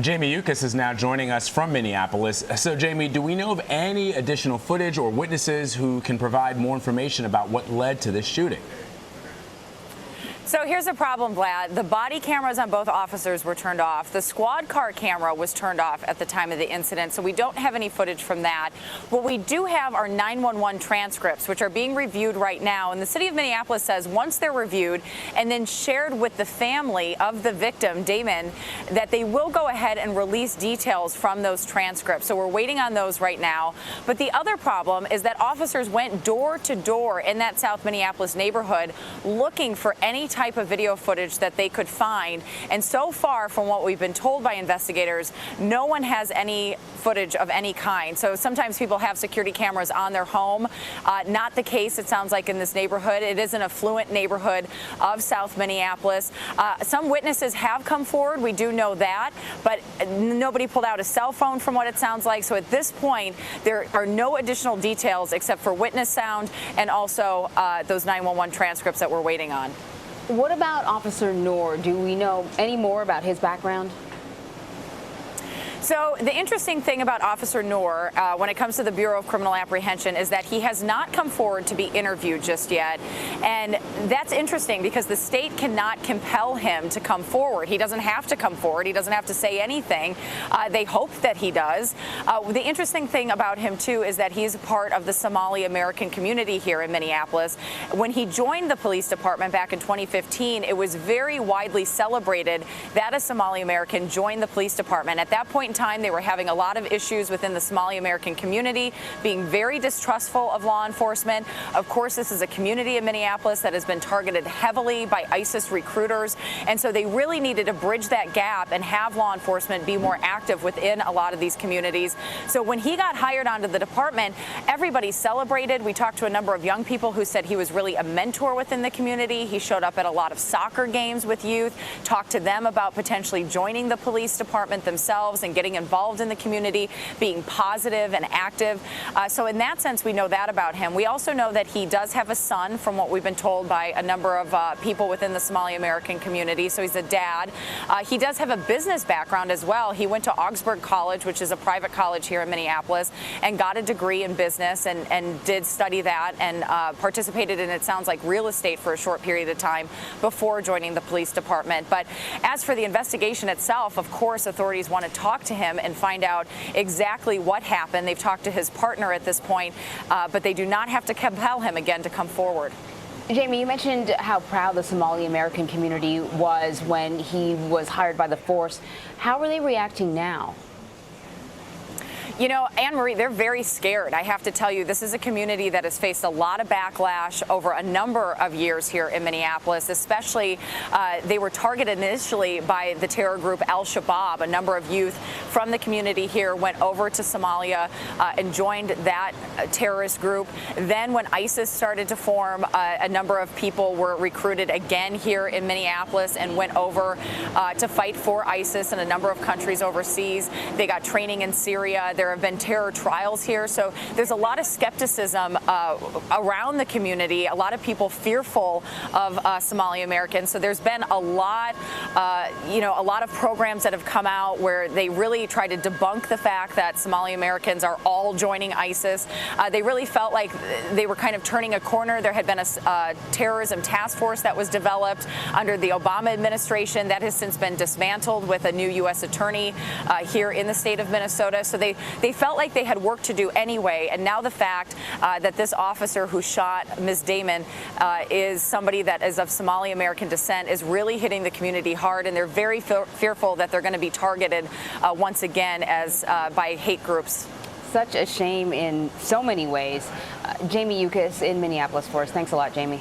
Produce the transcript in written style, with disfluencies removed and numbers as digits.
Jamie Yuccas is now joining us from Minneapolis. So, Jamie, do we know of any additional footage or witnesses who can provide more information about what led to this shooting? So here's the problem, Vlad. The body cameras on both officers were turned off. The squad car camera was turned off at the time of the incident, so we don't have any footage from that. What we do have are 911 transcripts, which are being reviewed right now. And the city of Minneapolis says once they're reviewed and then shared with the family of the victim, Damon, that they will go ahead and release details from those transcripts. So we're waiting on those right now. But the other problem is that officers went door to door in that South Minneapolis neighborhood looking for any type of video footage that they could find. And so far, from what we've been told by investigators, no one has any footage of any kind. So sometimes people have security cameras on their home. Not the case, it sounds like, in this neighborhood. It is an affluent neighborhood of South Minneapolis. Some witnesses have come forward. We do know that, but nobody pulled out a cell phone from what it sounds like. So at this point, there are no additional details except for witness sound and also those 911 transcripts that we're waiting on. What about Officer Noor? Do we know any more about his background? So the interesting thing about Officer Noor, when it comes to the Bureau of Criminal Apprehension, is that he has not come forward to be interviewed just yet. And that's interesting because the state cannot compel him to come forward. He doesn't have to come forward. He doesn't have to say anything. They hope that he does. The interesting thing about him, too, is that he's part of the Somali American community here in Minneapolis. When he joined the police department back in 2015, it was very widely celebrated that a Somali American joined the police department. At that point in time, they were having a lot of issues within the Somali American community, being very distrustful of law enforcement. Of course, this is a community in Minneapolis that has been targeted heavily by ISIS recruiters, and so they really needed to bridge that gap and have law enforcement be more active within a lot of these communities. So when he got hired onto the department, everybody celebrated. We talked to a number of young people who said he was really a mentor within the community. He showed up at a lot of soccer games with youth, talked to them about potentially joining the police department themselves and getting involved in the community, being positive and active. So in that sense, we know that about him. We also know that he does have a son, from what we've been told by a number of people within the Somali American community. So he's a dad. He does have a business background as well. He went to Augsburg College, which is a private college here in Minneapolis, and got a degree in business and did study that and participated in, it sounds like, real estate for a short period of time before joining the police department. But as for the investigation itself, of course, authorities want to talk to him and find out exactly what happened. They've talked to his partner at this point, but they do not have to compel him again to come forward. Jamie, you mentioned how proud the Somali American community was when he was hired by the force. How are they reacting now? You know, Anne-Marie, they're very scared. I have to tell you, this is a community that has faced a lot of backlash over a number of years here in Minneapolis, especially they were targeted initially by the terror group Al-Shabaab. A number of youth from the community here went over to Somalia and joined that terrorist group. Then when ISIS started to form, a number of people were recruited again here in Minneapolis and went over to fight for ISIS in a number of countries overseas. They got training in Syria. There have been terror trials here, so there's a lot of skepticism around the community, a lot of people fearful of Somali Americans. So there's been a lot, a lot of programs that have come out where they really try to debunk the fact that Somali Americans are all joining ISIS. They really felt like they were kind of turning a corner. There had been a terrorism task force that was developed under the Obama administration that has since been dismantled with a new U.S. attorney here in the state of Minnesota. So they felt like they had work to do anyway, and now the fact that this officer who shot Ms. Damon is somebody that is of Somali American descent is really hitting the community hard, and they're very fearful that they're going to be targeted once again as by hate groups. Such a shame in so many ways. Jamie Yuccas in Minneapolis for us. Thanks a lot, Jamie.